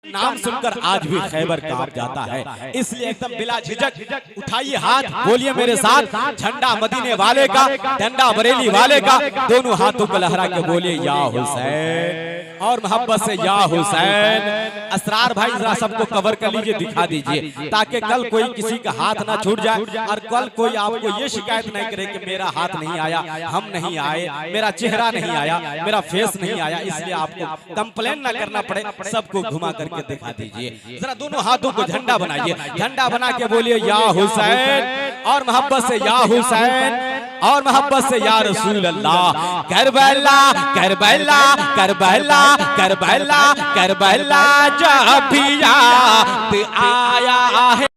नाम सुनकर आज भी खैबर कांप जाता है। इसलिए एकदम बिला झिझक उठाइए हाथ, बोलिए मेरे साथ, झंडा मदीने वाले का, डंडा बरेली वाले का, दोनों हाथों को लहरा के बोलिए या हुसैन, और मोहब्बत से या हुसैन। असरार भाई जरा सबको कवर कर लीजिए, दिखा दीजिए, ताकि कल कोई किसी का हाथ ना छूट जाए और कल कोई आपको ये शिकायत नहीं करे कि मेरा हाथ नहीं आया, हम नहीं आए, मेरा चेहरा नहीं आया, मेरा फेस नहीं आया। इसलिए आपको कंप्लेन ना करना पड़े, सबको घुमा करके दिखा दीजिए। जरा दोनों हाथों को झंडा बनाइए, झंडा बना के बोलिए या हुसैन, और मोहब्बत से या हुसैन, और मोहब्बत से या रसूल अल्लाह। Karbala Karbala Karbala Karbala Karbala जब भी याद आया है,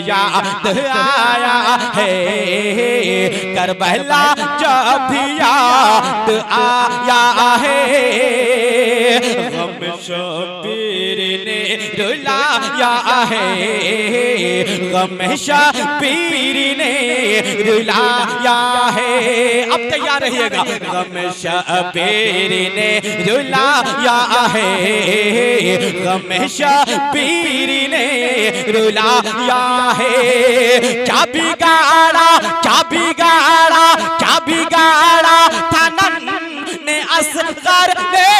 याद आया है, करबला जब भी याद आया है, गम शबीर ने रुलाया है, गम शबीर ने रुलाया है। अब तैयार रहिएगा, गम शबीर ने रुलाया है, गम शबीर ने रुलाया है। क्या बिगाड़ा क्या बिगाड़ा क्या बिगाड़ा था नन्हे असगर ने,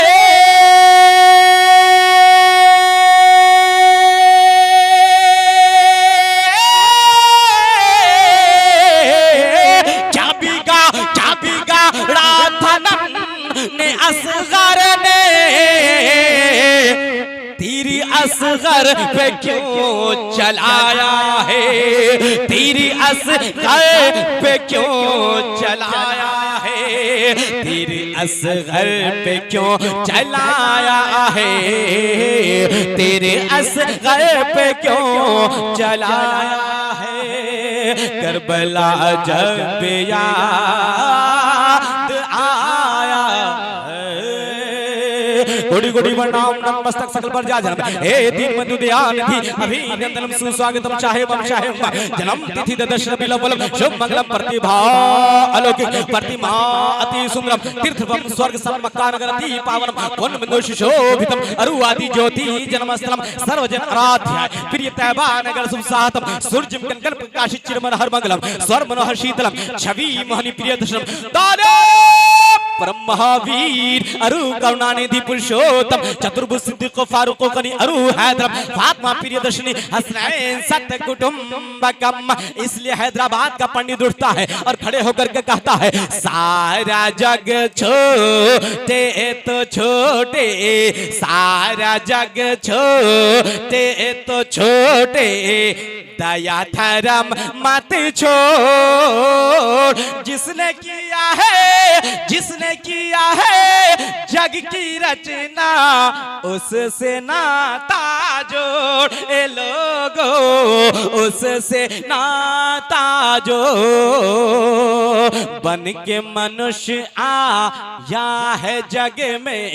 असगर ने, तेरी असगर पे क्यों चलाया है, तेरी असगर पे क्यों चलाया है, तेरी असगर पे क्यों चलाया है, तेरे असगर पे क्यों चलाया है। करबला जब याद आया, गोड़ी गोड़ी प्रणाम नमस्तक सकल पर जा जन्म, हे दीन बंधु दयाल निधि, अभिनंदनम सुस्वागतम चाहे बम चाहे जन्म तिथि ददश रबीउल अव्वल, शुभ मंगलम प्रतिभा अलौकिक प्रतिमा अति सुंदरम, तीर्थवम स्वर्ग सम्मकार नगरति पावनम, पुण्य बिंदु सुशोभितम, अरुआदि ज्योति जन्मस्थलम, सर्वजन आराध्य प्रिय तैबा नगर सुसाहतम, सूर्यम कंकण प्रकाशित चिरमन हर मंगलम, स्वर मनोहर शीतलम, छवि मोहनी प्रिय दर्शनम, दाने परम महावीर अरु करुणानिधि पुरुषोत्तम, चतुर्भुज सिद्दीक फारूक कनी अरु हैदर, फातिमा प्रियदर्शनी हसनैन सत कुटुंबकम। इसलिए हैदराबाद का पंडित उठता है और खड़े होकर के कहता है, सारा जग छोटे तो छोटे, सारा जग छोटे तो छोटे, दया धर्म मत छोड़, जिसने किया है, जिसने किया है जग की रचना, उससे नाता जोड़, ए लोगो उससे नाता जोड़। बन के मनुष्य आया है जग में,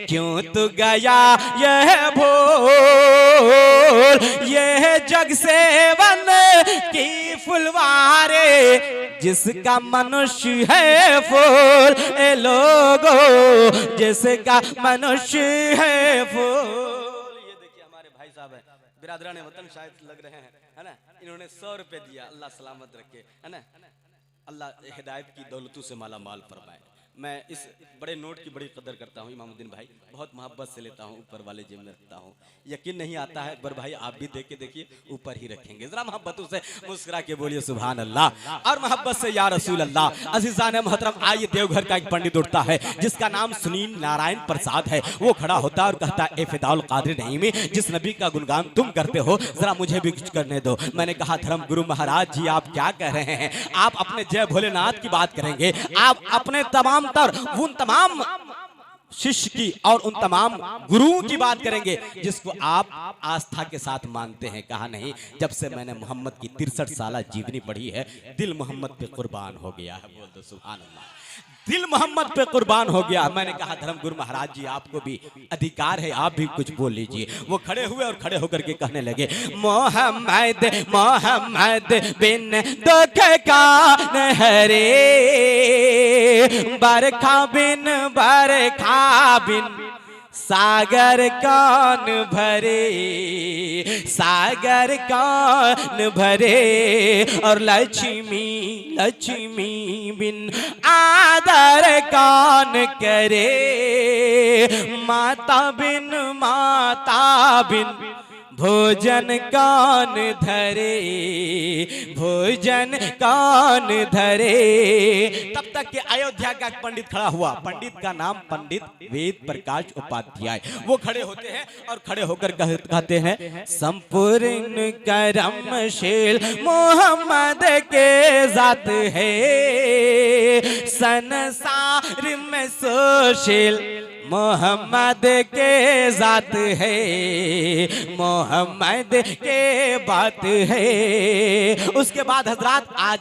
क्यों तू गया यह भूल, यह जग से बन की फुलवारे, जिसका मनुष्य है फूल, ए लोगो जिसका मनुष्य है फूल। ये देखिए हमारे भाई साहब है, बिरादरान वतन शायद लग रहे हैं, है ना, इन्होंने 100 रुपए दिया, अल्लाह सलामत रखे, है ना, अल्लाह हिदायत की दौलतों से माला माल फरमाए। मैं इस बड़े नोट की बड़ी कदर करता हूँ इमामुद्दीन भाई, बहुत मोहब्बत से लेता हूँ, ऊपर वाले जेब में रखता हूँ। यकीन नहीं आता है पर भाई आप भी देख के देखिए, ऊपर ही रखेंगे। जरा मोहब्बतों से मुस्कुरा के बोलिए सुभान अल्लाह, और मोहब्बत से या रसूल अल्लाह। अज़ीज़ान मोहतरम, आइए देवघर का एक पंडित उठता है जिसका नाम सुनील नारायण प्रसाद है। वो खड़ा होता है और कहता है, ए फिदाउल कादिर नईमी, जिस नबी का गुणगान तुम करते हो जरा मुझे भी कुछ करने दो। मैंने कहा, धर्म गुरु महाराज जी आप क्या कह रहे हैं, आप अपने जय भोलेनाथ की बात करेंगे, आप अपने तमाम उन तमाम शिष्य की और उन तमाम गुरुओं की बात करेंगे जिसको आप आस्था के साथ मानते हैं। कहा नहीं, जब से मैंने मोहम्मद की 63 साल जीवनी पढ़ी है, दिल मोहम्मद पे कुर्बान हो गया है। बोल दो सुभान अल्लाह। दिल मोहम्मद पे कुर्बान हो गया। मैंने कहा धर्म गुरु महाराज जी आपको भी अधिकार है, आप भी कुछ बोल लीजिए। वो खड़े हुए और खड़े होकर के कहने लगे, मोहम्मद मोहम्मद बिन दुख का हरे, बरखा बिन सागर कौन भरे, सागर कौन भरे, और लक्ष्मी लक्ष्मी बिन आदर कौन करे, माता बिन भोजन कौन धरे, भोजन कौन धरे। तब तक कि अयोध्या का एक पंडित खड़ा हुआ, पंडित का नाम पंडित वेद प्रकाश उपाध्याय। वो खड़े होते हैं और खड़े होकर कहते हैं, संपूर्ण कर्मशील मोहम्मद के जात है, संसार में सुशील मोहम्मद के जात है, मोहम्मद के बात है। उसके बाद हजरात, आज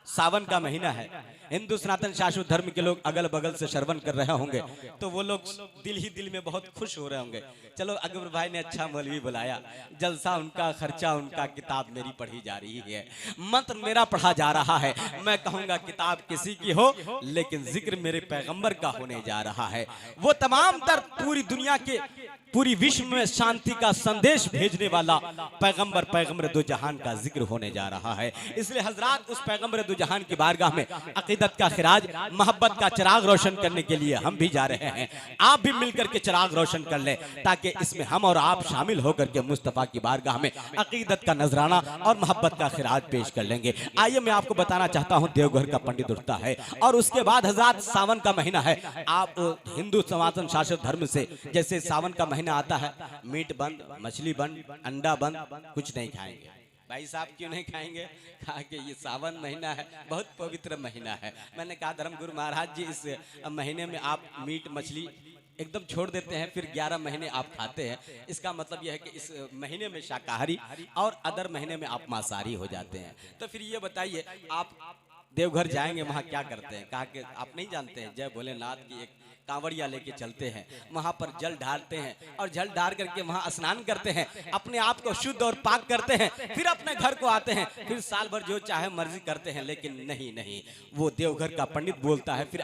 सावन का महीना है, हिंदू सनातन शाश्वत धर्म के लोग अगल बगल से श्रवण कर रहे होंगे, तो वो लोग दिल ही दिल में बहुत खुश हो रहे होंगे। चलो अकबर भाई ने अच्छा मौलवी बुलाया, जलसा उनका, खर्चा उनका, किताब मेरी पढ़ी जा रही है, मंत्र मेरा पढ़ा जा रहा है। मैं कहूंगा किताब किसी की हो, लेकिन जिक्र मेरे पैगंबर का होने जा रहा है। वो तमाम तर पूरी दुनिया के, पूरी विश्व में शांति का संदेश भेजने वाला पैगंबर, पैगंबर दो जहान का जिक्र होने जा रहा है। इसलिए हजरात, उस पैगंबर दो जहान की बारगाह में अकीदत का खिराज, मोहब्बत का चिराग रोशन करने के लिए हम भी जा रहे हैं। आप भी मिलकर के चिराग रोशन कर लें, ताकि इसमें हम और आप शामिल होकर के मुस्तफा की बारगाह में अकीदत का नजराना और मोहब्बत का खिराज पेश कर लेंगे। आइए मैं आपको बताना चाहता हूँ, देवघर का पंडित उठता है और उसके बाद हजरात, सावन का महीना है। आप हिंदू सनातन शाश्वत धर्म से, जैसे सावन का महीना आता है, मीट बंद, मछली बंद, अंडा बंद, कुछ नहीं खाएंगे। भाई साहब क्यों नहीं खाएंगे? कहा कि ये सावन महीना है, बहुत पवित्र महीना है। मैंने कहा धर्मगुरु महाराज जी, इस महीने में आप मीट मछली एकदम छोड़ देते हैं, फिर 11 महीने आप खाते हैं। इसका मतलब यह है कि इस महीने में शाकाहारी और अदर महीने में आप मांसाहारी हो जाते हैं। तो फिर ये बताइए, आप देवघर जाएंगे, वहाँ क्या करते हैं? कहा कि आप नहीं जानते हैं, जय भोलेनाथ की एक कांवड़िया लेके चलते हैं, वहां पर जल ढालते हैं और जल ढाल करके वहां स्नान करते हैं, अपने आप को शुद्ध और पाक करते हैं, फिर अपने घर को आते हैं, फिर साल भर जो चाहे मर्जी करते हैं। लेकिन नहीं नहीं, वो देवघर का पंडित बोलता है, फिर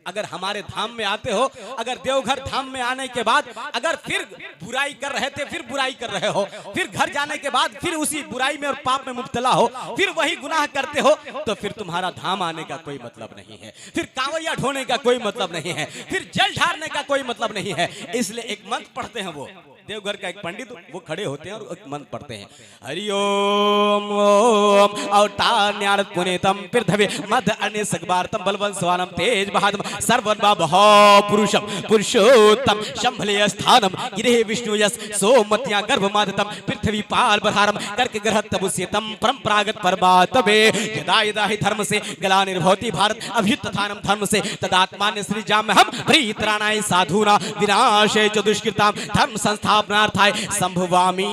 अगर हमारे धाम में आते हो, अगर देवघर धाम में आने के बाद अगर फिर बुराई कर रहे थे, फिर बुराई कर रहे हो, फिर घर जाने के बाद फिर उसी बुराई में और पाप में मुब्तला हो, फिर वही गुनाह करते हो, तो फिर तुम्हारा धाम आने का कोई मतलब नहीं है, फिर कांवड़िया ढोने का कोई मतलब नहीं है, फिर जल ढारने का कोई मतलब नहीं है। इसलिए एक मंत्र पढ़ते हैं, वो देवघर का एक पंडित, वो खड़े होते हैं और एक मंत्र पढ़ते हैं, हरि ओम ओम औटान्यान पुनीतम पृथ्वी मध्य अन्य सगबारतम बलवंत स्वानम तेज बहादम सर्वन्वा पुरुषम पुरुषोत्तम शंभले स्थानम गिरे विष्णु यस सोमत्या गर्भमादतम पृथ्वी पाल बरहारम करके ग्रह तबुस्यतम परंपरागत परमात्मे यदा यदा ही धर्म से गला निर्भवति भारत अभ्युत्थानम धर्म से तदात्मान्य श्री जाम हम प्रीतराणाय साधुना विनाशे च दुष्कृताम धर्म संस्थापनार्थाय संभवामि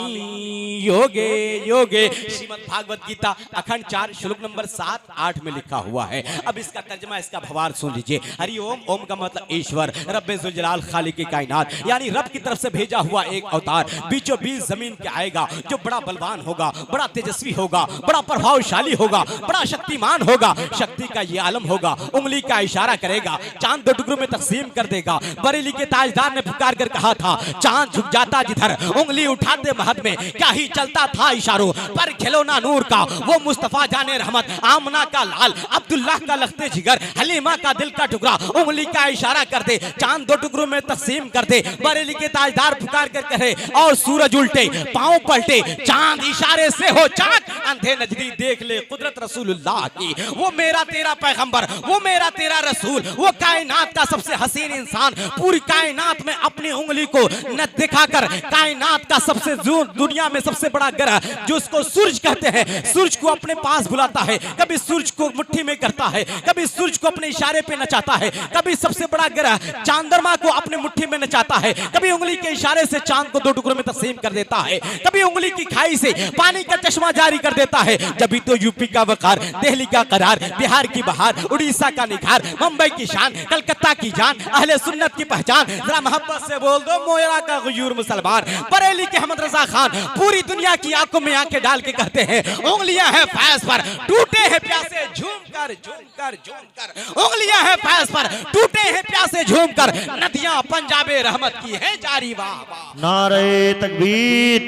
योगे योगे। श्रीमद् भागवत गीता अखंड 4 श्लोक नंबर 7-8 में लिखा हुआ है। अब इसका तर्जमा, इसका भवार्थ सुन लीजिए। हरि ओम, ओम का मतलब ईश्वर, रब्बे जुलजलाल खालिक कायनात, यानी रब की तरफ से भेजा हुआ एक अवतार बीचों बीच जमीन पे आएगा, जो बड़ा बलवान होगा, बड़ा तेजस्वी होगा, बड़ा प्रभावशाली होगा, बड़ा शक्तिमान होगा। शक्ति का ये आलम होगा, उंगली का इशारा करेगा, चांद 2 टुकड़ों में तकसीम कर देगा। बरेली के ताजदार ने पुकार कर कहा था, चांद झुक जाता जिधर उंगली उठाते महद में, क्या ही चलता था इशारों पर खिलौना नूर का, वो मुस्तफा जाने रहमत, आमना का लाल, अब्दुल्लाह का लख्ते जिगर, हलीमा का दिल का टुकड़ा, उंगली का इशारा कर दे, चांद 2 टुकड़ों में तकसीम कर दे। बरेली के ताजदार पुकार कर कहे, और सूरज उल्टे पांव पलटे, चांद इशारे से हो चाक, अंधे नजदी देख ले कुदरत रसूलुल्लाह की। वो मेरा तेरा पैगंबर, वो मेरा तेरा रसूल, वो कायनात का सबसे हसीन इंसान, पूरी कायनात में अपनी उंगली को न दिखाकर कायनात का सबसे दुनिया में सबसे बड़ा ग्रह जो उसको सूरज कहते हैं, सूरज को अपने पास बुलाता है, कभी सूरज को मुट्ठी में करता है, कभी सूरज को अपने इशारे पे नचाता है, कभी सबसे बड़ा ग्रह चंद्रमा को अपने मुट्ठी में नचाता है, कभी उंगली के इशारे से चांद को 2 टुकड़ों में तकसीम कर देता है, कभी उंगली की खाई से पानी का चश्मा जारी कर देता है। जब भी तो यूपी का वकार, दिल्ली का करार, बिहार की बहार, उड़ीसा का निखार, मुंबई की शान, कलकत्ता की जान, अहले सुन्नत की पहचान, जरा मोहब्बत से बोल दो मोयरा का गुयूर मुसलमान बरेली के अहमद रजा खान पूरी दुनिया की आंखों में आंखें डाल के कहते हैं उंगलियां हैं फैज पर, टूटे हैं प्यासे झूमकर झूमकर झूमकर। उंगलियां हैं फैज पर, टूटे हैं प्यासे झूमकर, नदियां पंजाबे रहमत की है जारी। वाह वाह। नारे तकबीर,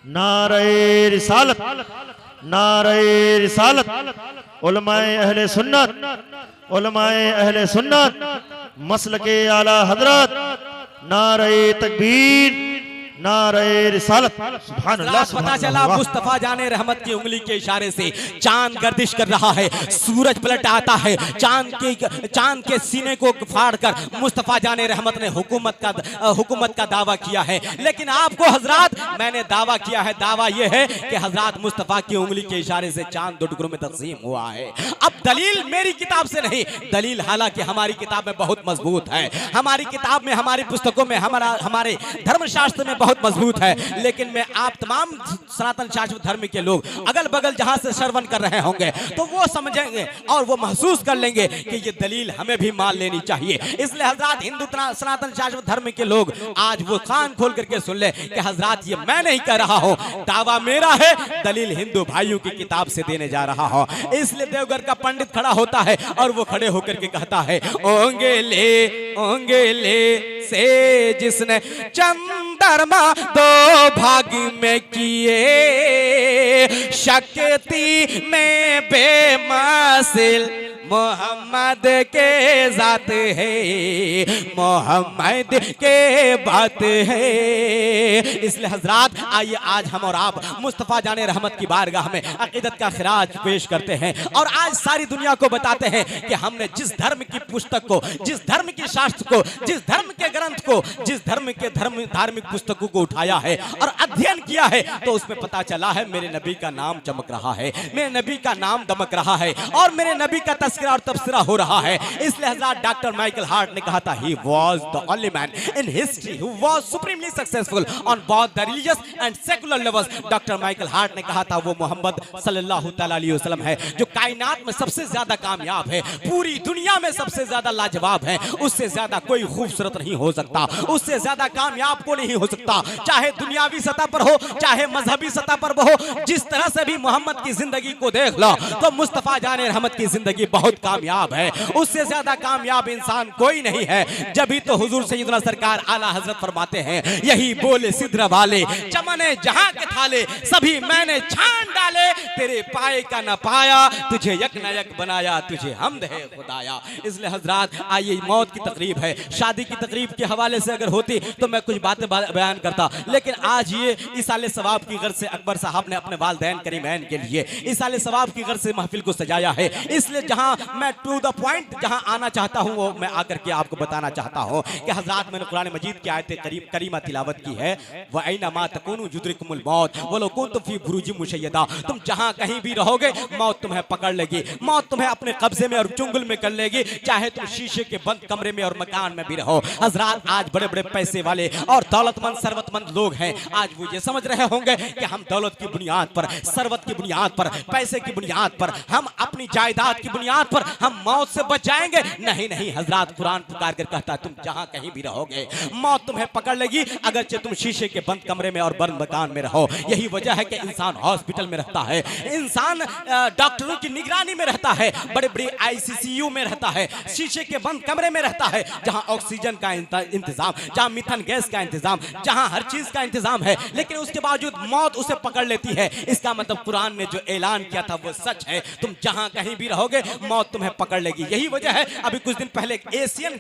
नारे रिसालत, नारे रिसालत। उलमाए अहले सुन्नत, उलमाए अहले सुन्नत, मसलके आला हजरत, नारे तकबीर, नारे रिसालत। सुभान अल्लाह। पता चला मुस्तफा जाने रहमत की उंगली के इशारे से चांद गर्दिश कर रहा है, सूरज पलट आता है, चांद के सीने को फाड़कर मुस्तफा जाने रहमत ने हुकूमत का दावा किया है। लेकिन आपको हजरात मैंने दावा किया है, दावा यह है कि हजरात मुस्तफा की उंगली के इशारे से चांद दो टुकड़ों में तकसीम हुआ है। अब दलील मेरी किताब से नहीं, दलील हालांकि हमारी किताब में बहुत मजबूत है, हमारी किताब में, हमारी पुस्तकों में, हमारे धर्मशास्त्र में बहुत मजबूत है। लेकिन मैं आप तमाम सनातन शाश्वत धर्म के लोग अगल बगल जहां से श्रवण कर रहे होंगे तो वो समझेंगे और वो महसूस कर लेंगे कि ये दलील हमें भी मान लेनी चाहिए। इसलिए हजरात हिंदू सनातन शाश्वत धर्म के लोग आज वो कान खोल करके सुन ले कि हजरात ये मैं नहीं कर रहा हूं, दावा मेरा है, दलील हिंदू भाइयों की किताब से देने जा रहा हूं। इसलिए देवघर का पंडित खड़ा होता है और वो खड़े होकर के कहता है ओंगे ले से जिसने चंद्रमा दो भाग में किए, शक्ति में बेमसिल मोहम्मद के जात है, मोहम्मद के बात है। इसलिए हजरात आइए आज हम और आप मुस्तफा जाने रहमत की बारगाह में अकीदत का खिराज पेश करते हैं और आज सारी दुनिया को बताते हैं कि हमने जिस धर्म की पुस्तक को, जिस धर्म की शास्त्र को, जिस धर्म के ग्रंथ को, जिस धर्म के धार्मिक पुस्तकों को उठाया है और अध्ययन किया है तो उसमें पता चला है मेरे नबी का नाम चमक रहा है, मेरे नबी का नाम दमक रहा है और मेरे नबी का और तबसरा हो रहा है। इसलिए हज़रत डॉक्टर माइकल हार्ट ने कहा था he was the only man in history who was supremely successful on both the religious and secular levels। Doctor Michael Hart ने कहा था वो मोहम्मद सल्लल्लाहु अलैहि वसल्लम है जो कायनात में सबसे ज्यादा कामयाब है, पूरी दुनिया में सबसे ज्यादा लाजवाब है, उससे ज्यादा कोई खूबसूरत नहीं हो सकता, उससे ज्यादा कामयाब को नहीं हो सकता, चाहे दुनियावी सतह पर हो चाहे मजहबी सतह पर हो। जिस तरह से भी मोहम्मद की जिंदगी को देख लो तो मुस्तफा जाने रहमत की जिंदगी बहुत कामयाब है, उससे ज्यादा कामयाब इंसान कोई नहीं है। जब भी तो हुजूर सैयदना सरकार आला हजरत फरमाते हैं यही बोले सिद्र वाले चमने जहां के थाले सभी मैंने छान डाले, तेरे पाए का न पाया तुझे यक न यक बनाया, तुझे हमद है खुदाया। इसलिए हजरात आइए मौत की तकरीब है, शादी की तकरीब के हवाले से अगर होती तो मैं कुछ बातें बयान करता, लेकिन आज ये इसाले सवाब की गर्ज से अकबर साहब ने अपने वालिदैन करीमैन के लिए इसाले सवाब की गर्ज से महफिल को सजाया है। इसलिए जहां मैं टू द पॉइंट जहां आना चाहता हूं वो मैं आकर के आपको बताना चाहता हूं कि हजरात मैंने कुरान मजीद की आयत करीमा तिलावत की है, व ऐनमा तकुनु युद्रिकुमुल मौत वलो कुंतुम फी बुरूजिम मुशय्यदा, तुम जहां कहीं भी रहोगे मौत तुम्हें पकड़ लेगी, मौत तुम्हें अपने कब्जे में और चुंगल में कर लेगी, चाहे तुम शीशे के बंद कमरे में और मकान में भी रहो। हजरात आज बड़े बड़े पैसे वाले और दौलतमंद सरवतमंद लोग हैं, आज वो ये समझ रहे होंगे कि हम दौलत की बुनियाद पर, सरवत की बुनियाद पर, पैसे की बुनियाद पर, हम अपनी जायदाद की बुनियाद पर हम मौत से बच जाएंगे। नहीं नहीं हजरात, कुरान पुकार कर कहता तुम जहां कहीं भी रहोगे मौत तुम्हें पकड़ लेगी, अगरचे तुम शीशे के बंद कमरे में और बंद मकान में रहो। यही वजह है कि इंसान हॉस्पिटल में रहता है, इंसान डॉक्टरों की निगरानी में रहता है, बड़े बड़े आईसीसीयू में रहता है, शीशे के बंद कमरे में रहता है जहां ऑक्सीजन का इंतजाम, जहां मिथन गैस का इंतजाम, जहां हर चीज का इंतजाम है, लेकिन उसके बावजूद मौत उसे पकड़ लेती है। इसका मतलब कुरान ने जो ऐलान किया था वो सच है, तुम जहां कहीं भी रहोगे मौत तुम्हें पकड़ लेगी। यही वजह है अभी कुछ दिन पहले ओशियन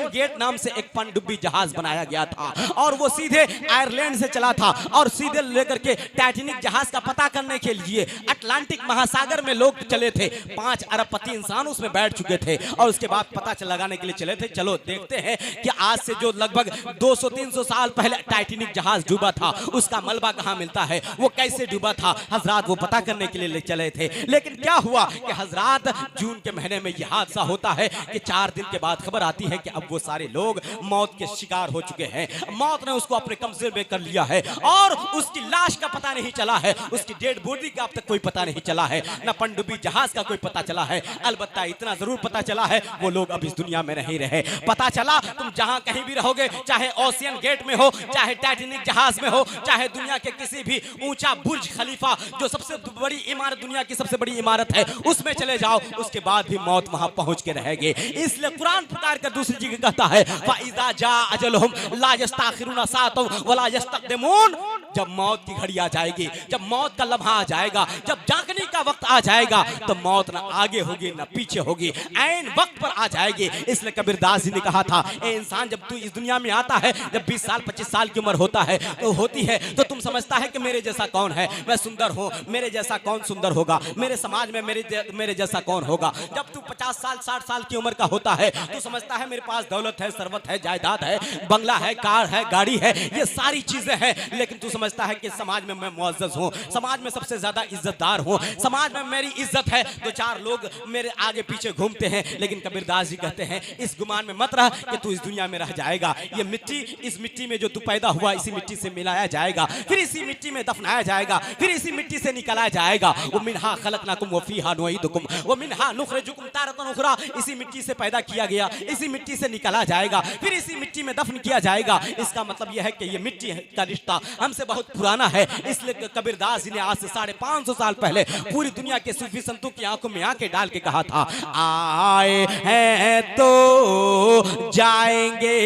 गेट नाम से एक पनडुब्बी जहाज बनाया गया था और वो सीधे आयरलैंड से चला था और सीधे लेकर के टाइटैनिक जहाज का पता करने के लिए अटलांटिक महासागर में लोग चले थे, 5 अरबपति इंसान उसमें बैठ चुके थे और उसके बाद पता लगाने के लिए चले थे चलो देखते हैं कि आज से जो लगभग 200-300 साल पहले टाइटैनिक जहाज डूबा था उसका मलबा कहां मिलता है, वो कैसे डूबा था। हजरात वो पता करने के लिए चले थे, लेकिन क्या हुआ कि हजरात जून के महीने में यह हादसा होता है कि 4 दिन के बाद खबर आती है कि अब वो सारे लोग मौत के शिकार हो चुके हैं। मौत ने उसको अपने कब्जे में कर लिया है और उसकी लाश का पता नहीं चला है, उसकी डेड बॉडी का अब तक कोई पता नहीं चला है, न पनडुब्बी जहाज का कोई पता चला है। अलबत्ता इतना जरूर पता चला है वो लोग अब इस दुनिया में नहीं रहे। पता चला तुम जहां कहीं भी रहोगे, चाहे ओशियन गेट में हो, चाहे टाइटैनिक जहाज में हो, चाहे दुनिया के किसी भी ऊंचा बुर्ज खलीफा जो सबसे बड़ी इमारत, दुनिया की सबसे बड़ी इमारत है, उसमें चले जाओ, उसके बाद भी मौत वहां पहुंच के रहेगी। इसलिए कुरान पुकार कर दूसरी जगह कहता है फाइजा जा अजलहुम ला यस्ताखिरुना सातम वला यस्तक़दिमून। जब मौत की घड़ी आ जाएगी, जब मौत का लम्हा आ जाएगा, जब जागने का वक्त आ जाएगा, तो मौत ना आगे होगी ना पीछे होगी, ऐन वक्त पर आ जाएगी। इसलिए कबीर दास जी ने कहा था, ए इंसान जब तू इस दुनिया में आता है, जब 20 साल 25 साल की उम्र होता है तो होती है, तो तुम समझता है कि मेरे जैसा कौन है, मैं सुंदर हूँ, मेरे जैसा कौन सुंदर होगा, मेरे समाज में मेरे जैसा कौन होगा। जब तू 50 साल 60 साल की उम्र का होता है तो समझता है मेरे पास दौलत है, सरवत है, जायदाद है, बंगला है, कार है, गाड़ी है, ये सारी चीजें हैं, लेकिन तू समझता है कि समाज में मैं मुअज़्ज़ज़ हूँ, समाज में सबसे ज्यादा इज्जतदार हूँ, समाज में मेरी इज्जत है, दो चार लोग मेरे आगे पीछे घूमते हैं। लेकिन कबीरदास जी कहते हैं इस गुमान में मत रह कि तू इस दुनिया में रह जाएगा। ये मिट्टी, इस मिट्टी में जो तू पैदा हुआ, इसी मिट्टी से मिलाया जाएगा, फिर इसी मिट्टी में दफनाया जाएगा, फिर इसी मिट्टी से निकाला जाएगा। वो मिन्हा खलकनाकुम व फीहा नुईदुकुम व मिन्हा नुखरिजुकुम तारतन उखरा। इसी मिट्टी से पैदा किया गया, इसी मिट्टी से निकाला जाएगा, फिर इसी मिट्टी में दफन किया जाएगा। इसका मतलब यह है कि ये मिट्टी का रिश्ता हमसे बहुत पुराना है। इसलिए कबीरदास जी ने आज से 550 साल पहले पूरी दुनिया के सूफी संतों की आंखों में आंखें डाल के कहा था, आए हैं तो जाएंगे,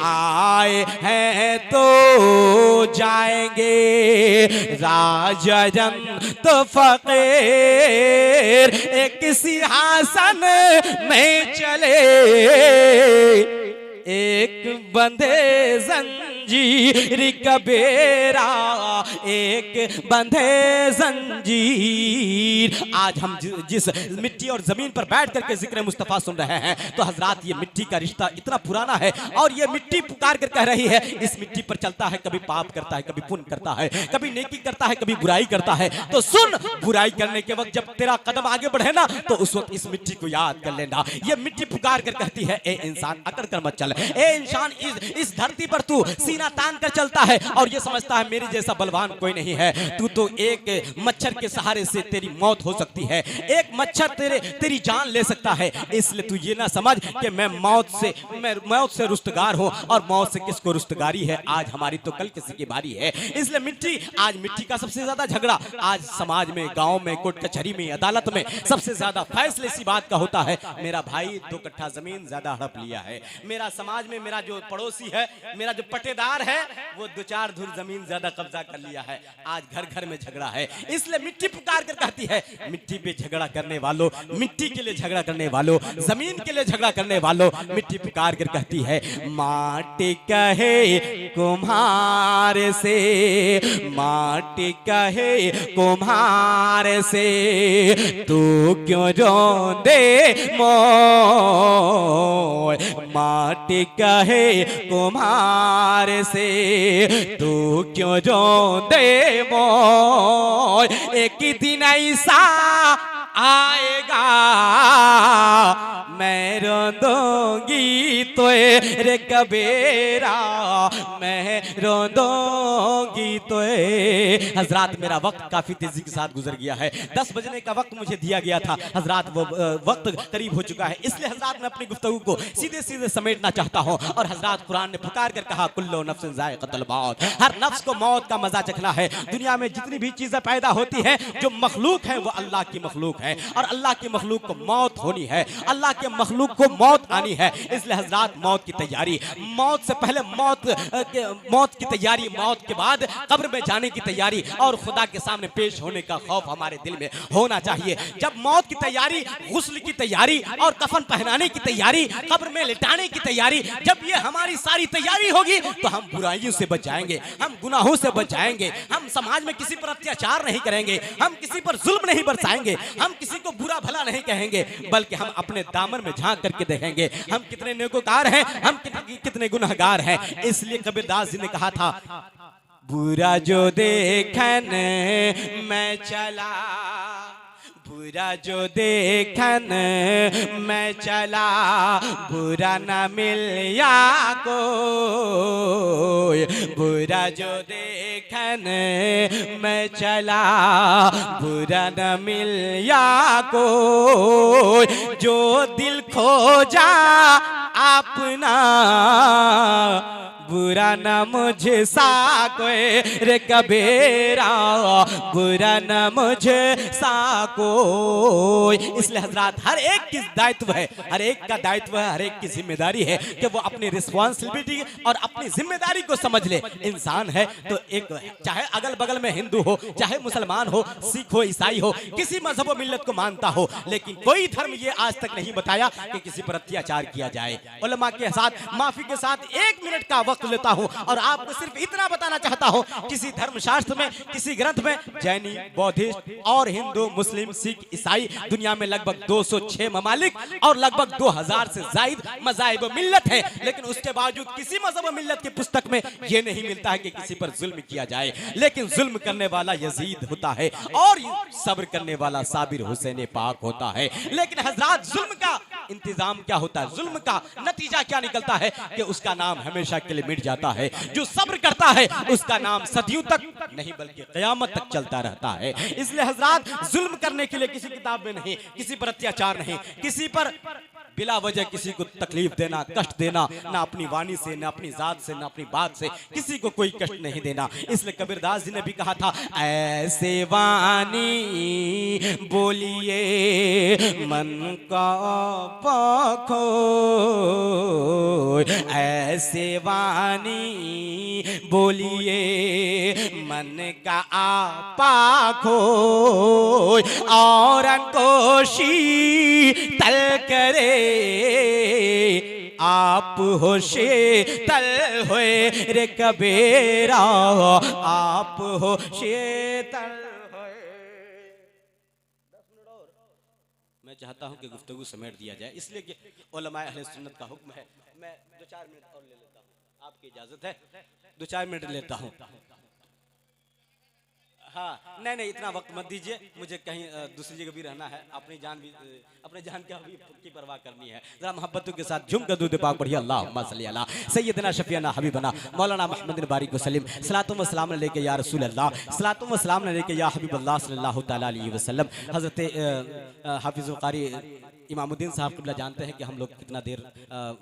आए हैं तो जाएंगे, राजन तो फकीर एक सिंहासन में चले, एक बंधे जंजीर कबीरा, एक बंधे जंजीर। आज हम जिस मिट्टी और जमीन पर बैठ करके जिक्र मुस्तफा सुन रहे हैं, तो हजरात ये मिट्टी का रिश्ता इतना पुराना है और ये मिट्टी पुकार कर कह रही है, इस मिट्टी पर चलता है, कभी पाप करता है, कभी पुण्य करता है, कभी नेकी करता है, कभी बुराई करता है। तो सुन, बुराई करने के वक्त जब तेरा कदम आगे बढ़े ना, तो उस वक्त इस मिट्टी को याद कर लेना। ये मिट्टी पुकार कर कहती है, ए इंसान अकड़ कर मत चल, ए इंसान इस धरती पर तू सीना तान कर चलता है और ये समझता है मेरे जैसा बलवान कोई नहीं है। तू तो एक मच्छर के सहारे से तेरी मौत हो सकती है, एक मच्छर तेरी जान ले सकता है। इसलिए तू ये ना समझ कि मैं मौत से रुस्तगार हूं, और मौत से किसको रुस्तगारी है, आज हमारी तो कल किसी की बारी है। इसलिए मिट्टी, आज मिट्टी का सबसे ज्यादा झगड़ा आज समाज में, गांव में, कोर्ट कचहरी में, अदालत में सबसे ज्यादा फैसले इसी बात का होता है, मेरा भाई 2 कट्ठा जमीन ज्यादा हड़प लिया है, मेरा समाज में मेरा जो पड़ोसी है, मेरा जो पटेदार है, वो 2-4 धुर जमीन ज्यादा कब्जा कर लिया है। आज घर घर में झगड़ा है। इसलिए मिट्टी पुकार कर कहती है, मिट्टी पे झगड़ा करने वालों, मिट्टी के लिए झगड़ा करने वालों, जमीन के लिए झगड़ा करने वालों, मिट्टी पुकार कर कहती है, माटी कहे कुम्हार से, माटी कहे कुम्हार से, तू क्यों रोंदे मोय, माटी कहे कुम्हार से, तू क्यों रोंदे मोय, एक दिन ऐसा आएगा मैं रोंदूंगी तोए कबीरा, मैं रोंदूंगी तोए। हजरात मेरा वक्त काफी तेजी के साथ गुजर गया है, 10 बजने का वक्त मुझे दिया गया था हजरात, वो वक्त करीब हो चुका है। इसलिए हजरात मैं अपनी गुफ्तगू को सीधे सीधे समेटना चाहता हूँ। और हजरात कुरान ने पुकार कर कहा, कुल्लु नफ्सिन ज़ाइक़तुल मौत, हर नफ्स को मौत का मजा चखना है। दुनिया में जितनी भी चीजें पैदा होती हैं, जो मखलूक है वो अल्लाह की मखलूक है, और अल्लाह की मखलूक को मौत होनी है, अल्लाह के मखलूक को मौत आनी है। इसलिए हजरात मौत की तैयारी, मौत से पहले मौत की तैयारी, मौत के बाद कब्र में जाने की तैयारी, और खुदा के सामने पेश होने का खौफ हमारे दिल में होना चाहिए। जब मौत की तैयारी, गुस्ल की तैयारी, और कफन पहनाने की तैयारी, कब्र में लिटाने की तैयारी, जब ये हमारी सारी तैयारी होगी तो हम बुराइयों से बच जाएंगे, हम गुनाहों से बच जाएंगे, हम समाज में किसी पर अत्याचार नहीं करेंगे, हम किसी पर जुल्म नहीं बरसाएंगे, हम किसी को बुरा भला नहीं कहेंगे, बल्कि हम अपने दामन में झांक करके देखेंगे हम कितने नेकोकार हैं, हम कितने गुनहगार हैं। इसलिए कबीरदास जी ने कहा था, बुरा जो देखने मैं चला, बुरा जो देखन मैं चला, बुरा न मिलिया कोई। बुरा जो देखन मैं चला, बुरा न मिलिया कोई। जो दिल खोजा अपना, बुरा न मुझे सा कोई रे कबीरा, बुरा न मुझे सा कोई। इसलिए हजरात हर एक की दायित्व है, हर एक का दायित्व है, हर एक की जिम्मेदारी है कि वो अपनी रिस्पॉन्सिबिलिटी और अपनी जिम्मेदारी को समझ ले। इंसान है तो एक, चाहे अगल बगल में हिंदू हो, चाहे मुसलमान हो, सिख हो, ईसाई हो, किसी मजहब और मिल्लत को मानता हो, लेकिन कोई धर्म ये आज तक नहीं बताया कि किसी पर अत्याचार किया जाए। उलमा के साथ माफी के साथ 1 मिनट का वक्त लेता हूं और आपको सिर्फ इतना बताना चाहता हूं, किसी धर्मशास्त्र में, किसी ग्रंथ में जैनी, बौद्धिस्ट और हिंदू, मुस्लिम, सिख, ईसाई, दुनिया में लगभग 206 ममालिक और लगभग 2000 से जायद मज़ाहिब व मिल्लत है, लेकिन उसके बावजूद किसी मजहब व मिल्लत की पुस्तक में यह नहीं मिलता है कि किसी पर जुल्म किया जाए। लेकिन जुल्म करने वाला यजीद होता है और सब्र करने वाला साबिर हुसैन पाक होता है। लेकिन हजरात जुल्म का इंतजाम क्या होता है, जुल्म का नतीजा क्या निकलता है कि उसका नाम हमेशा के लिए मिट जाता है। जो सब्र करता है उसका नाम सदियों तक नहीं बल्कि क़यामत तक चलता रहता है। इसलिए हजरात जुल्म करने के लिए किसी किताब में नहीं, किसी पर अत्याचार नहीं, किसी पर बिला वजह किसी को तकलीफ देना, कष्ट देना, ना अपनी वाणी से, ना अपनी जात से, ना अपनी बात से किसी को कोई कष्ट नहीं देना। इसलिए कबीरदास जी ने भी कहा था, ऐसे वाणी बोलिए मन का पाखो, ऐसे वाणी बोलिए मन का पाखो, और अंकोशी तल करे आप होशे तल होए रे कबीरा, आप होशे तल होए। 10 मिनट और मैं चाहता हूं कि गुफ्तगू समेट दिया जाए, इसलिए कि उलमाए अहले सुन्नत का हुक्म है। मैं 2-4 मिनट और ले लेता हूं, आपकी इजाजत है? 2-4 मिनट लेता हूं। हाँ, नहीं इतना वक्त मत दीजिए, मुझे कहीं दूसरी जगह भी रहना है, अपनी जान की परवाह करनी है। जरा मोहब्बतों के साथ झुम कर दूध पाक पढ़िए, अल्लाहुम्मा सल्ली अला सय्यदना शफीना हबीबना मौलाना मुहम्मद बारिक वसल्लम, सलातो व सलाम लेके या रसूल अल्लाह, सलातो व सलाम लेके या हबीब अल्लाह सल्लल्लाहु तआला अलैहि वसल्लम। हज़रत हाफिज़ कारी इमामुद्दीन साहब क़िबला जानते हैं कि हम लोग कितना देर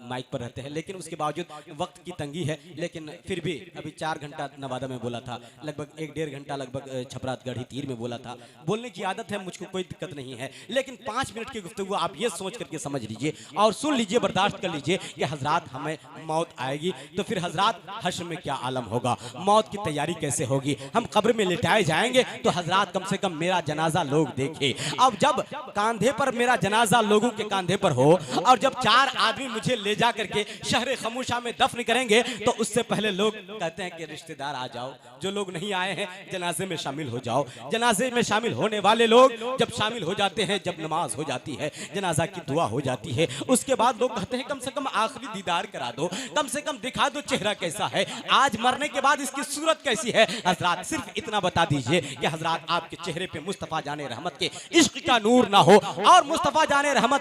माइक पर रहते हैं, लेकिन उसके बावजूद वक्त की तंगी है, लेकिन फिर भी अभी 4 घंटा नवादा में बोला था, लगभग 1-1.5 घंटा लगभग छपरा गढ़ी तीर में बोला था। बोलने की आदत है, मुझको कोई दिक्कत नहीं है, लेकिन 5 मिनट की गुफ्तगू आप ये सोच करके समझ लीजिए और सुन लीजिए, बर्दाश्त कर लीजिए कि हजरात हमें मौत आएगी तो फिर हजरात हश्र में क्या आलम होगा, मौत की तैयारी कैसे होगी, हम कब्र में लिटाए जाएंगे तो हजरात कम से कम मेरा जनाजा लोग देखे। अब जब कांधे पर मेरा जनाजा लोगों के कांधे पर हो और जब 4 आदमी मुझे ले जा करके शहर खमूशा में दफन करेंगे तो उससे पहले लोग कहते हैं कि रिश्तेदार आ जाओ, जो लोग नहीं आए हैं जनाजे में शामिल हो जाओ। जनाजे में शामिल होने वाले लोग जब शामिल हो जाते हैं, जब नमाज हो जाती है, जनाजा की दुआ हो जाती है, उसके बाद लोग कहते हैं कम से कम आखिरी दीदार करा दो, कम से कम दिखा दो चेहरा कैसा है, आज मरने के बाद इसकी सूरत कैसी है। हजरात सिर्फ इतना बता दीजिए कि हजरात आपके चेहरे पे मुस्तफा जाने रहमत के इश्क का नूर ना हो और मुस्तफा जाने रहमत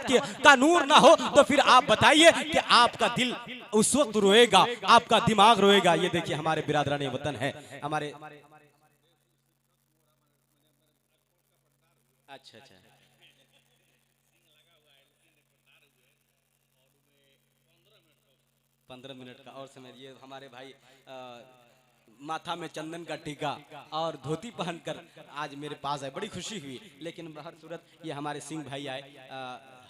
का नूर ना हो तो फिर आप बताइए कि आपका दिल उस वक्त रोएगा, आपका दिमाग रोएगा। ये देखिए हमारे बिरादराने वतन है, हमारे अच्छा 15 मिनट का और समय दिए। हमारे भाई माथा में चंदन का टीका और धोती पहनकर आज मेरे पास है, बड़ी खुशी हुई। लेकिन हर सूरत ये हमारे सिंह भाई आए,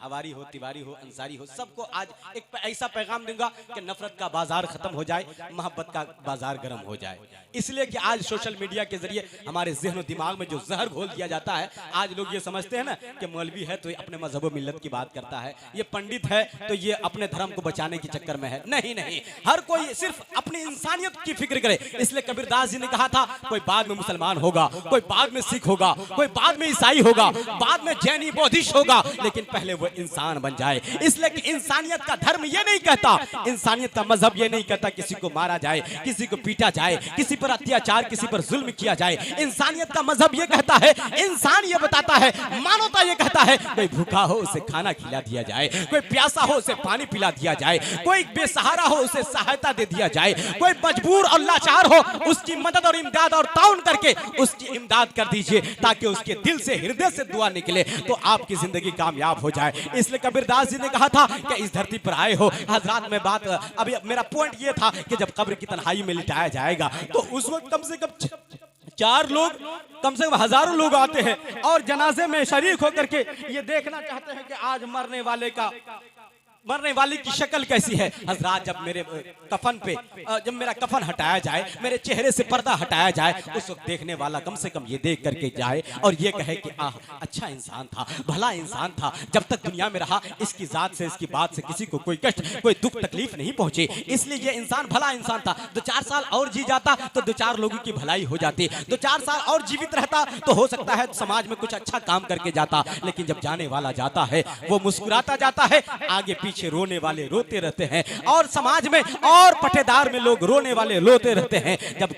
हवारी हो, तिवारी हो, अंसारी हो, सबको आज एक ऐसा पैगाम दूंगा कि नफरत का बाजार खत्म हो जाए, मोहब्बत का बाजार गर्म हो जाए। इसलिए कि आज सोशल मीडिया के जरिए हमारे ज़हन और दिमाग में जो जहर घोल दिया जाता है, आज लोग ये समझते हैं ना कि मौलवी है तो ये अपने मजहब मिल्लत की बात करता है, ये पंडित है तो ये अपने धर्म को बचाने के चक्कर में है। नहीं, हर कोई सिर्फ अपनी इंसानियत की फिक्र करे। इसलिए कबीरदास जी ने कहा था, कोई बाद में मुसलमान होगा, कोई बाद में सिख होगा, कोई बाद में ईसाई होगा, बाद में जैनी बौद्धिस्ट होगा, लेकिन पहले वो इंसान बन जाए। इसलिए कि इंसानियत का धर्म ये नहीं कहता, इंसानियत का मजहब ये नहीं कहता किसी को मारा जाए, किसी को पीटा जाए, किसी पर अत्याचार, किसी पर जुल्म किया जाए। इंसानियत का मजहब ये कहता है, इंसान ये बताता है, मानवता ये कहता है, कोई भूखा हो उसे खाना खिला दिया जाए, कोई प्यासा हो उसे पानी पिला दिया जाए, कोई बेसहारा हो उसे सहायता दे दिया जाए, कोई मजबूर और लाचार हो उसकी मदद और इमदाद और ताउन करके उसकी इमदाद कर दीजिए, ताकि उसके दिल से, हृदय से दुआ निकले तो आपकी जिंदगी कामयाब हो जाए। इसलिए कबीरदास जी ने कहा था कि इस धरती पर आए हो हजरात, में बात अभी मेरा पॉइंट ये था कि जब कब्र की तन्हाई में लिटाया जाएगा तो उस वक्त कम से कम 4 लोग, कम से कम हजारों लोग आते हैं और जनाजे में शरीक होकर के ये देखना चाहते हैं कि आज मरने वाले की शक्ल कैसी है। हजरात, जब मेरे कफन पे, जब मेरा कफन हटाया जाए, मेरे चेहरे से पर्दा हटाया जाए, उस वक्त देखने वाला कम से कम ये देख करके जाए और ये कहे कि आह, अच्छा इंसान था, भला इंसान था, जब तक दुनिया में रहा इसकी जात से, इसकी बात से किसी को कोई कष्ट, कोई दुख तकलीफ नहीं पहुंचे, इसलिए ये इंसान भला इंसान था। 2-4 साल और जी जाता तो 2-4 लोगों की भलाई हो जाती, 2-4 साल और जीवित रहता तो हो सकता है समाज में कुछ अच्छा काम करके जाता। लेकिन जब जाने वाला जाता है वो मुस्कुराता जाता है, आगे पीछे रोने वाले रोते रहते हैं और समाज में और पटेदार में लोग रोने वाले रोते रहते हैं। जब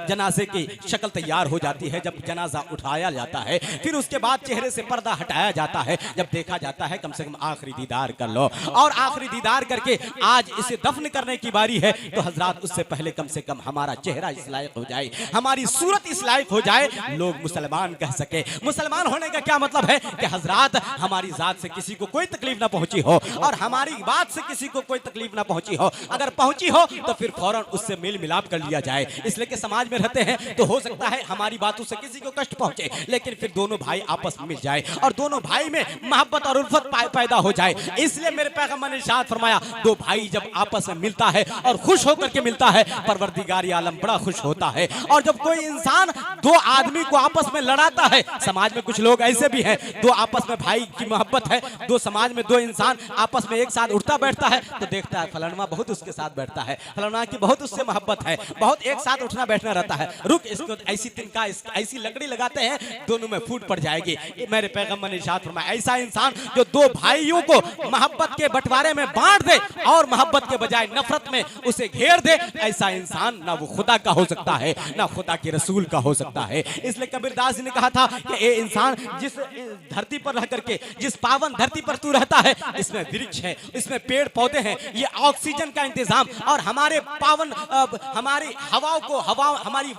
जनाजे की शक्ल तैयार हो जाती है, जब जनाजा उठाया जाता है, फिर उसके बाद चेहरे से पर्दा हटाया जाता है, जब देखा जाता है कम से कम आखिरी दीदार कर लो, और आखिरी दीदार करके आज इसे दफन करने की बारी है, तो हजरात उससे पहले कम से कम हमारा चेहरा इस लायक हो जाए, हमारी सूरत इस लायक हो जाए, लोग मुसलमान कह सके। मुसलमान होने का क्या मतलब है कि हजरात हमारी जात से किसी को कोई तकलीफ ना पहुंची हो और हमारी बात से किसी को कोई तकलीफ ना पहुंची हो, अगर पहुंची हो तो फिर फौरन उससे मेल मिलाप कर लिया जाए। इसलिए कि समाज में रहते हैं तो हो सकता है हमारी बातों से किसी को कष्ट पहुंचे, लेकिन फिर दोनों भाई आपस में मिल जाए और दोनों भाई में मोहब्बत और उल्फत पैदा हो जाए। इसलिए मेरे पैगंबर ने इरशाद फरमाया, 2 भाई जब आपस में मिलता है और खुश होकर के मिलता है, परवरदिगार आलम बड़ा खुश होता है। और जब कोई इंसान 2 आदमी को आपस में लड़ाता है, समाज में कुछ लोग ऐसे भी हैं, 2 आपस में भाई की मोहब्बत है, 2 समाज में 2 इंसान आपस में एक साथ उठता बैठता है तो देखता है फलाना बहुत उसके साथ बैठता है, फलाना की बहुत उससे मोहब्बत है, बहुत एक साथ उठना बैठना रहता है, रुक इसको ऐसी तिनका ऐसी लकड़ी लगाते हैं दोनों में फूट पड़ जाएगी। मेरे पैगंबर ने इरशाद फरमाया, ऐसा इंसान जो 2 भाइयों को मोहब्बत के बंटवारे में बांट दे और मोहब्बत के बजाय नफरत में उसे घेर दे, ऐसा इंसान ना वो खुदा का हो सकता है ना खुदा के रसूल का हो सकता है। इसलिए कबीरदास जी ने कहा था कि ये इंसान जिस धरती पर रह करके, जिस पावन धरती पर तू रहता है, इसमें वृक्ष है, इसमें पेड़ पौधे हैं, ये ऑक्सीजन का इंतजाम और हमारे पावन हमारी हवाओं को, हमारी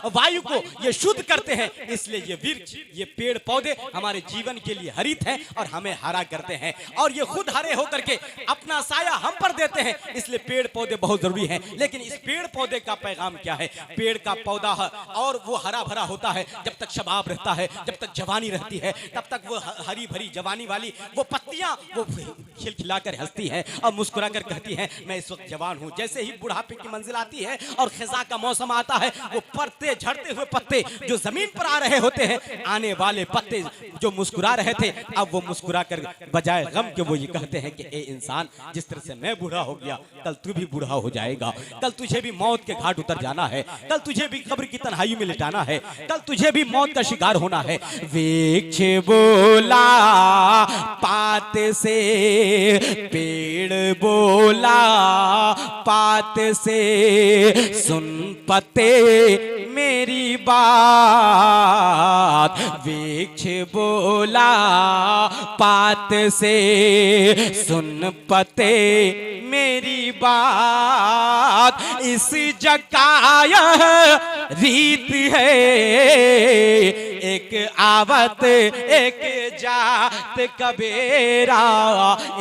वायु को ये शुद्ध करते हैं। इसलिए ये वृक्ष, ये पेड़ पौधे हमारे जीवन के लिए हरित हैं और हमें हरा करते हैं, और ये खुद हरे होकर के अपना साया हम पर देते हैं। इसलिए पेड़ पौधे बहुत जरूरी हैं। लेकिन इस पेड़ पौधे का पैगाम क्या है? पेड़ का पौधा और वो हरा भरा होता है जब तक शबाब रहता है, जब तक जवानी रहती है, तब तक वो हरी भरी जवानी वाली वो पत्तियां वो खिलखिलाकर हंसती हैं और मुस्कुराकर कहती हैं मैं इस वक्त जवान हूं। जैसे ही बुढ़ापे की मंजिल आती है और खिजा का मौसम आता है, वो पत्ते, झड़ते हुए पत्ते जो जमीन पर आ रहे होते हैं, आने वाले पत्ते जो मुस्कुरा रहे थे, अब वो मुस्कुराकर बजाय गम के वो ये कहते हैं कि ए इंसान, जिस तरह से मैं बूढ़ा हो गया, कल तू भी बूढ़ा हो जाएगा, कल तुझे भी मौत के घाट उतर जाना है, कल तुझे भी कब्र की तन्हाई में लिटाना है, कल तुझे भी मौत का शिकार होना है। वृक्ष बोला पात से, पेड़ बोला पात से, सुन पते मेरी बात। वृक्ष बोला पात से, सुन पते मेरी बात। इस जकाय रीत है, एक आवत एक जात कबीरा,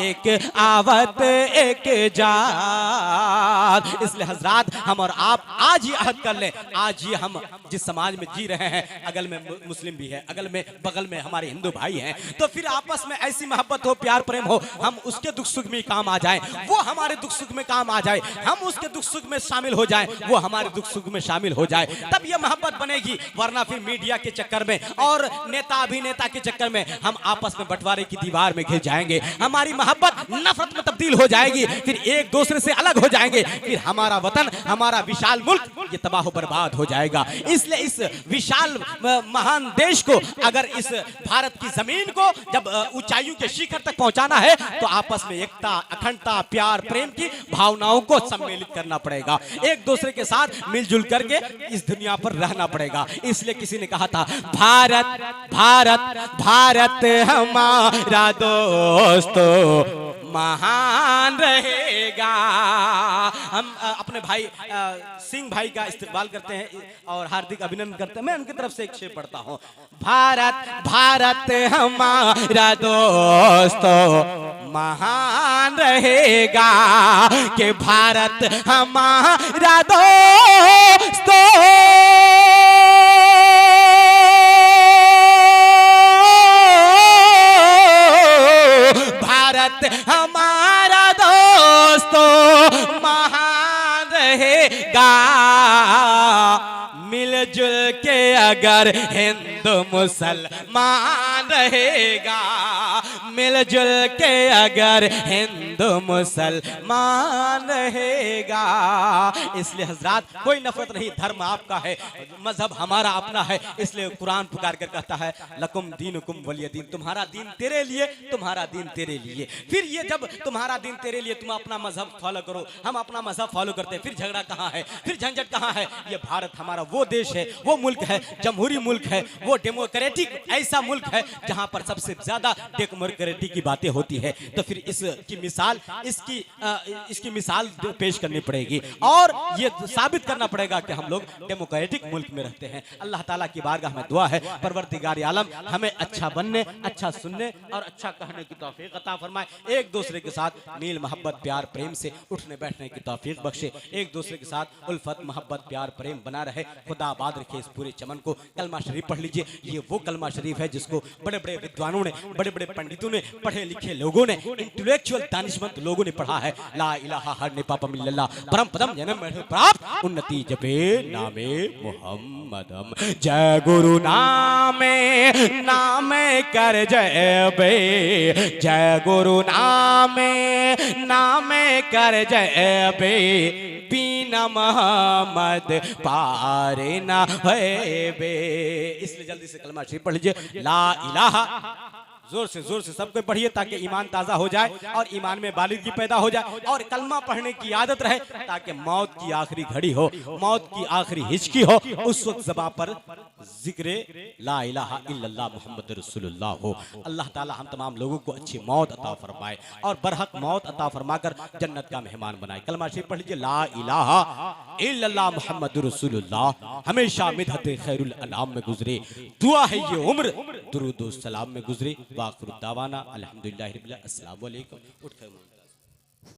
एक आवत एक जात। इसलिए हजरात हम और आप आज ही अहद कर लें, आज ही हम जिस समाज में जी रहे हैं, अगल में मुस्लिम भी है, अगल में बगल में हमारे हिंदू भाई हैं, तो फिर आपस में ऐसी मोहब्बत हो, प्यार प्रेम हो, हम उसके दुख सुख में काम आ जाएं, वो हमारे दुख सुख में काम आ जाए, हम उसके दुख सुख में शामिल हो जाएं, वो हमारे दुख सुख में शामिल हो जाए, तब ये मोहब्बत बनेगी। वरना फिर मीडिया के चक्कर में में और नेता अभिनेता के चक्कर में हम आपस में बंटवारे की दीवार में घिर जाएंगे, हमारी मोहब्बत नफरत में तब्दील हो जाएगी, फिर एक दूसरे से अलग हो जाएंगे, फिर हमारा वतन, हमारा विशाल मुल्क ये तबाह बर्बाद हो जाएगा। इसलिए इस विशाल महान देश को, अगर इस भारत की जमीन को जब ऊंचाइयों के शिखर तक पहुंचाना है तो आपस में एकता, अखंडता, प्यार, प्रेम की भावनाओं को सम्मिलित करना पड़ेगा, एक दूसरे के साथ मिलजुल करके इस दुनिया पर रहना पड़ेगा। इसलिए किसी ने कहा था, भारत भारत भारत हमारा दोस्तों महान रहेगा। हम अपने भाई सिंह भाई का इस्तेमाल करते हैं और हार्दिक अभिनंदन करते हैं। मैं उनकी तरफ से एक शेर पढ़ता हूँ, भारत भारत हमारा दोस्तों महान रहेगा, कि भारत हमारा दोस्तों हमारा दोस्तों महान रहेगा, मिलजुल के अगर हिंदू मुसलमान रहेगा, मिलजुल के अगर हिंदू मुसलमान रहेगा। इसलिए हजरात, कोई नफरत नहीं, धर्म आपका है, मजहब हमारा अपना है। इसलिए कुरान पुकार कर कहता है, लकुम दीनुकुम वलिय दीन, तुम्हारा दीन तेरे लिए, तुम्हारा दीन तेरे लिए। फिर ये जब तुम्हारा दीन तेरे लिए, तुम अपना मजहब फॉलो करो, हम अपना मजहब फॉलो करते हैं, फिर झगड़ा कहाँ है, फिर झंझट कहाँ है। ये भारत हमारा वो देश है, वो मुल्क है, जमहूरी मुल्क है, वो डेमोक्रेटिक ऐसा मुल्क है जहां पर सबसे ज्यादा डेमोक्रेटिक की बातें होती है। तो फिर इसकी मिसाल, इसकी मिसाल पेश करनी पड़ेगी और ये साबित करना पड़ेगा कि हम लोग डेमोक्रेटिक मुल्क में रहते हैं। अल्लाह ताला की बारगाह में दुआ है, परवरदिगार आलम हमें अच्छा बनने, अच्छा सुनने और अच्छा कहने की तौफीक अता फरमाए। एक दूसरे के साथ मील मोहब्बत प्यार प्रेम से उठने बैठने की तौफीक बख्शे, एक दूसरे के साथ उल्फत मोहब्बत प्यार प्रेम बना रहे। खुदा आबाद रखे इस पूरे चमन को। कलमा शरीफ पढ़ लीजिए, ये वो कलमा शरीफ है जिसको बड़े बड़े विद्वानों ने, बड़े बड़े पंडितों ने, पढ़े लिखे लोगों ने, इंटेलेक्चुअल दानिशमंद लोगों ने पढ़ा है। ला इलाहा हर ने पापम इल्लल्लाह, परम पदम जन्म में प्राप्त उन्नति जपे नामे मुहम्मदम। जय गुरु नामे नामे कर जय बे, जय गुरु नामे नामे कर जय बे, बिना मोहम्मद पारे ना है बे। इसलिए जल्दी से कलमा शरीफ पढ़ लीजिए, ला इलाहा, जोर से सबको पढ़िए ताकि ईमान ताज़ा हो जाए और ईमान में बालिगी पैदा हो जाए और कलमा पढ़ने की आदत रहे, ताकि मौत की आखिरी घड़ी हो, मौत की आखिरी हिचकी हो, उस वक्त ज़बान पर जिक्र ला इलाहा इल्लल्लाह मुहम्मद रसूलुल्लाह हो। अल्लाह ताला हम तमाम लोगों को अच्छी मौत अता फरमाए और बरहक मौत अता फरमाकर जन्नत का मेहमान बनाए। कलमा शरीफ पढ़ लीजिए, ला इलाहा इल्लल्लाह मुहम्मद रसूलुल्लाह। हमेशा मिदहत खैरुल अनाम में गुजरे, दुआ है ये उम्र दुरूद व सलाम में गुजरे। वाखिर दावाना अल्हम्दुलिल्लाहि रब्बिल आलमीन। अस्सलामु अलैकुम।